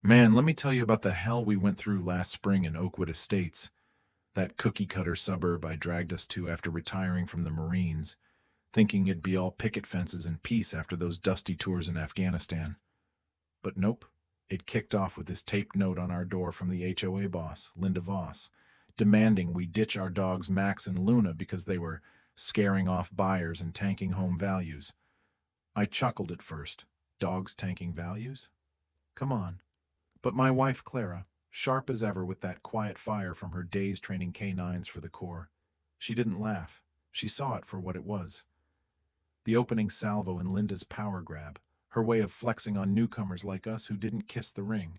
Man, let me tell you about the hell we went through last spring in Oakwood Estates, that cookie-cutter suburb I dragged us to after retiring from the Marines, thinking it'd be all picket fences and peace after those dusty tours in Afghanistan. But nope, it kicked off with this taped note on our door from the HOA boss, Linda Voss, demanding we ditch our dogs Max and Luna because they were scaring off buyers and tanking home values. I chuckled at first. Dogs tanking values? Come on. But my wife, Clara, sharp as ever with that quiet fire from her days training K9s for the Corps, she didn't laugh. She saw it for what it was. The opening salvo in Linda's power grab, her way of flexing on newcomers like us who didn't kiss the ring,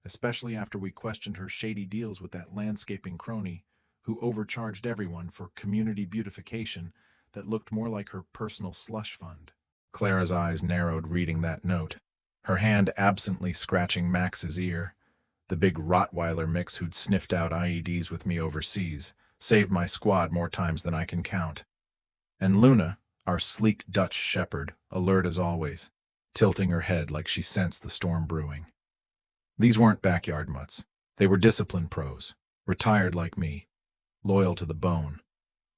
especially after we questioned her shady deals with that landscaping crony who overcharged everyone for community beautification that looked more like her personal slush fund. Clara's eyes narrowed reading that note, her hand absently scratching Max's ear. The big Rottweiler mix who'd sniffed out IEDs with me overseas, saved my squad more times than I can count. And Luna, our sleek Dutch shepherd, alert as always, tilting her head like she sensed the storm brewing. These weren't backyard mutts. They were disciplined pros, retired like me, loyal to the bone.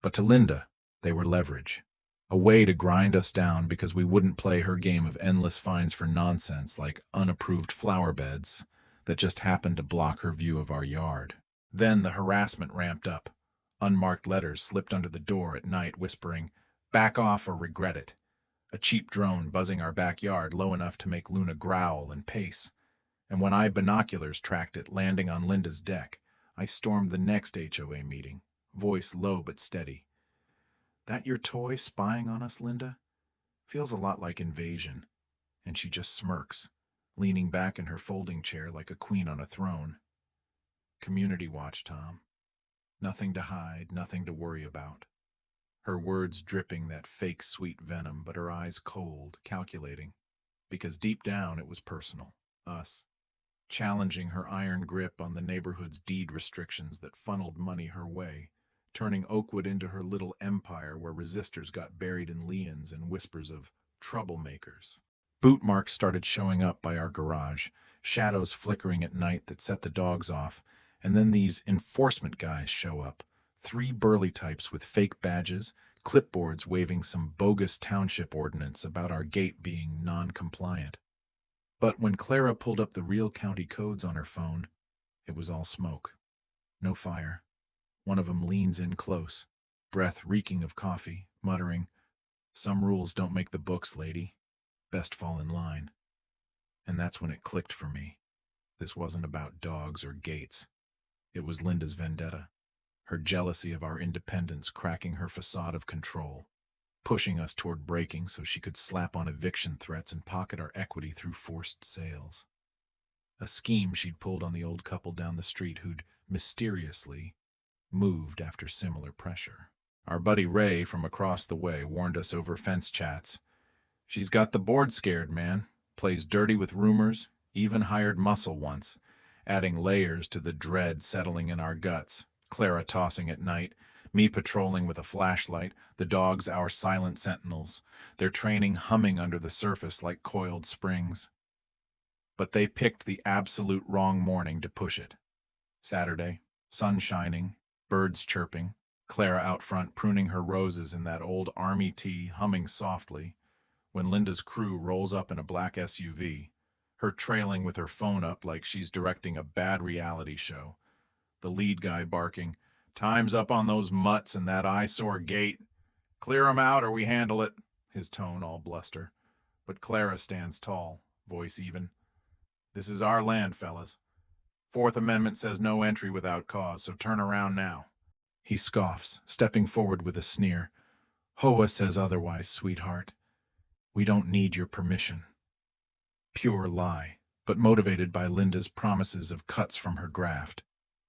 But to Linda, they were leverage. A way to grind us down because we wouldn't play her game of endless fines for nonsense like unapproved flower beds that just happened to block her view of our yard. Then the harassment ramped up. Unmarked letters slipped under the door at night whispering, "Back off or regret it." A cheap drone buzzing our backyard low enough to make Luna growl and pace. And when I binoculars tracked it landing on Linda's deck, I stormed the next HOA meeting, voice low but steady. "That your toy spying on us, Linda? Feels a lot like invasion." And she just smirks, leaning back in her folding chair like a queen on a throne. Community watch, Tom. Nothing to hide, nothing to worry about. Her words dripping that fake sweet venom, but her eyes cold, calculating. Because deep down it was personal. Us. Challenging her iron grip on the neighborhood's deed restrictions that funneled money her way, turning Oakwood into her little empire where resistors got buried in liens and whispers of troublemakers. Boot marks started showing up by our garage, shadows flickering at night that set the dogs off, and then these enforcement guys show up, three burly types with fake badges, clipboards waving some bogus township ordinance about our gate being non-compliant. But when Clara pulled up the real county codes on her phone, it was all smoke. No fire. One of them leans in close, breath reeking of coffee, muttering, "Some rules don't make the books, lady. Best fall in line." And that's when it clicked for me. This wasn't about dogs or gates. It was Linda's vendetta, her jealousy of our independence cracking her facade of control, pushing us toward breaking so she could slap on eviction threats and pocket our equity through forced sales. A scheme she'd pulled on the old couple down the street who'd mysteriously moved after similar pressure. Our buddy Ray from across the way warned us over fence chats. "She's got the board scared, man. Plays dirty with rumors, even hired muscle once," adding layers to the dread settling in our guts. Clara tossing at night, me patrolling with a flashlight, the dogs our silent sentinels, their training humming under the surface like coiled springs. But they picked the absolute wrong morning to push it. Saturday, sun shining, birds chirping, Clara out front pruning her roses in that old army tee humming softly, when Linda's crew rolls up in a black SUV, her trailing with her phone up like she's directing a bad reality show. The lead guy barking, "Time's up on those mutts and that eyesore gate. Clear 'em out or we handle it," his tone all bluster. But Clara stands tall, voice even. "This is our land, fellas. Fourth Amendment says no entry without cause, so turn around now." He scoffs, stepping forward with a sneer. "HOA says otherwise, sweetheart. We don't need your permission." Pure lie, but motivated by Linda's promises of cuts from her graft.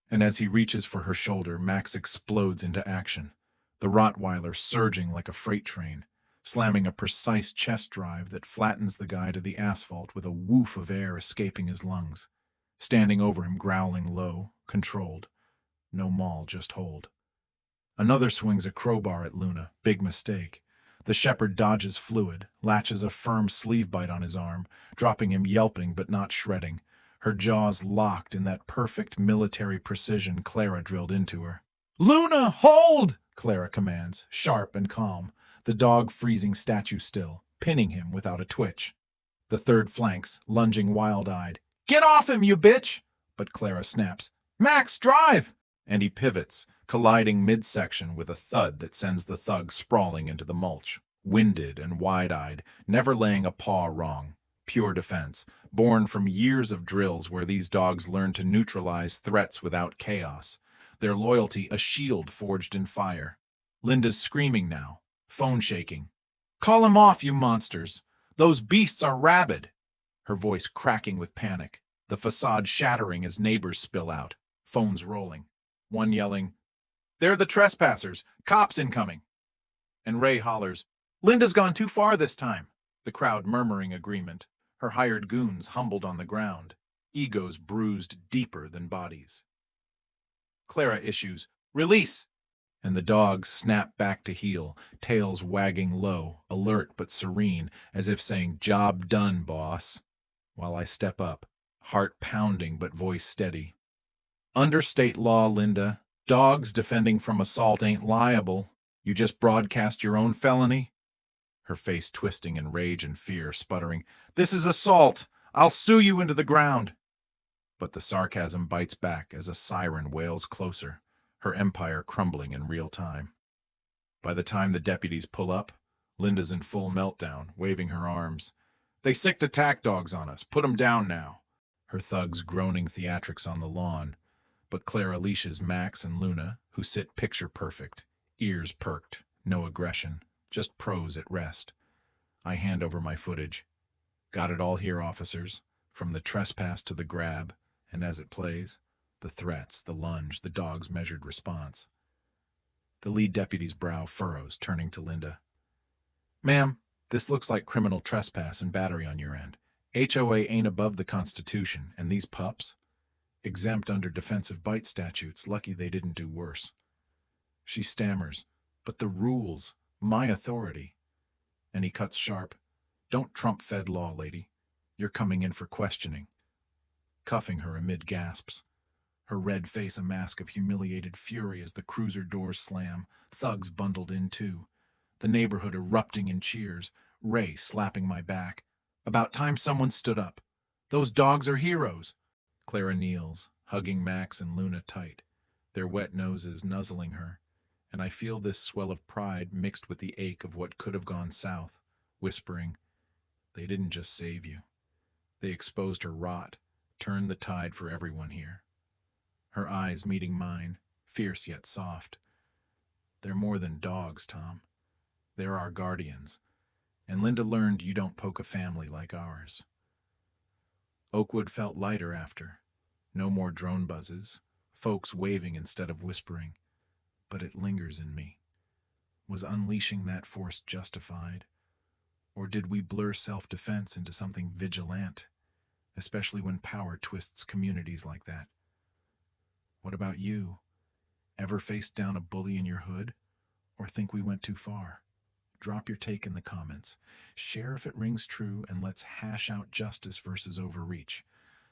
And as he reaches for her shoulder, Max explodes into action, the Rottweiler surging like a freight train, slamming a precise chest drive that flattens the guy to the asphalt with a woof of air escaping his lungs. Standing over him, growling low, controlled. No maul, just hold. Another swings a crowbar at Luna, big mistake. The shepherd dodges fluid, latches a firm sleeve bite on his arm, dropping him yelping but not shredding. her jaws locked in that perfect military precision Clara drilled into her. "Luna, hold!" Clara commands, sharp and calm, the dog freezing statue still, pinning him without a twitch. The third flanks, lunging wild-eyed. "Get off him, you bitch!" But Clara snaps, "Max, drive!" And he pivots, colliding midsection with a thud that sends the thug sprawling into the mulch. Winded and wide-eyed, never laying a paw wrong. Pure defense, born from years of drills where these dogs learn to neutralize threats without chaos. Their loyalty a shield forged in fire. Linda's screaming now, phone shaking. "Call him off, you monsters! Those beasts are rabid!" Her voice cracking with panic, the facade shattering as neighbors spill out, phones rolling. One yelling, "They're the trespassers! Cops incoming!" And Ray hollers, "Linda's gone too far this time." The crowd murmuring agreement, her hired goons humbled on the ground, egos bruised deeper than bodies. Clara issues, "Release!" And the dogs snap back to heel, tails wagging low, alert but serene, as if saying, "Job done, boss." While I step up, heart pounding but voice steady. "Under state law, Linda, dogs defending from assault ain't liable. You just broadcast your own felony." Her face twisting in rage and fear, sputtering, "This is assault! I'll sue you into the ground!" But the sarcasm bites back as a siren wails closer, her empire crumbling in real time. By the time the deputies pull up, Linda's in full meltdown, waving her arms. "They sicked attack dogs on us. Put 'em down now." Her thugs groaning theatrics on the lawn, but Clara leashes Max and Luna, who sit picture perfect, ears perked, no aggression, just pros at rest. I hand over my footage. "Got it all here, officers, from the trespass to the grab, and as it plays, the threats, the lunge, the dog's measured response." The lead deputy's brow furrows, turning to Linda. "Ma'am, this looks like criminal trespass and battery on your end. HOA ain't above the Constitution, and these pups? Exempt under defensive bite statutes, lucky they didn't do worse." She stammers, "But the rules, my authority." And he cuts sharp, "Don't trump Fed law, lady. You're coming in for questioning." Cuffing her amid gasps, her red face a mask of humiliated fury as the cruiser doors slam, thugs bundled in too. The neighborhood erupting in cheers, Ray slapping my back. "About time someone stood up. Those dogs are heroes." Clara kneels, hugging Max and Luna tight, their wet noses nuzzling her, and I feel this swell of pride mixed with the ache of what could have gone south, whispering, "They didn't just save you. They exposed her rot, turned the tide for everyone here." Her eyes meeting mine, fierce yet soft. "They're more than dogs, Tom. They're our guardians. And Linda learned you don't poke a family like ours." Oakwood felt lighter after. No more drone buzzes, folks waving instead of whispering. But it lingers in me. Was unleashing that force justified? Or did we blur self-defense into something vigilant, especially when power twists communities like that? What about you? Ever faced down a bully in your hood? Or think we went too far? Drop your take in the comments. Share if it rings true, and let's hash out justice versus overreach.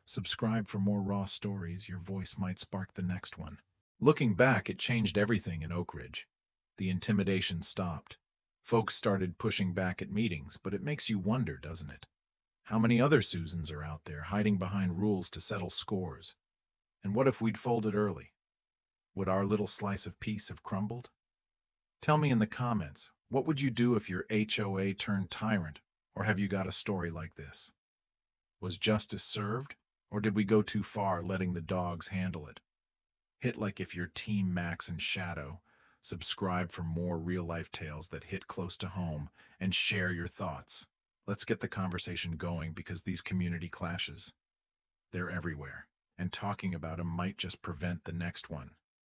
Subscribe for more raw stories. Your voice might spark the next one. Looking back, it changed everything in Oak Ridge. The intimidation stopped. Folks started pushing back at meetings, but it makes you wonder, doesn't it? How many other Susans are out there hiding behind rules to settle scores? And what if we'd folded early? Would our little slice of peace have crumbled? Tell me in the comments, what would you do if your HOA turned tyrant, or have you got a story like this? Was justice served, or did we go too far letting the dogs handle it? Hit like if you're Team Max and Shadow, subscribe for more real-life tales that hit close to home, and share your thoughts. Let's get the conversation going because these community clashes, they're everywhere, and talking about them might just prevent the next one.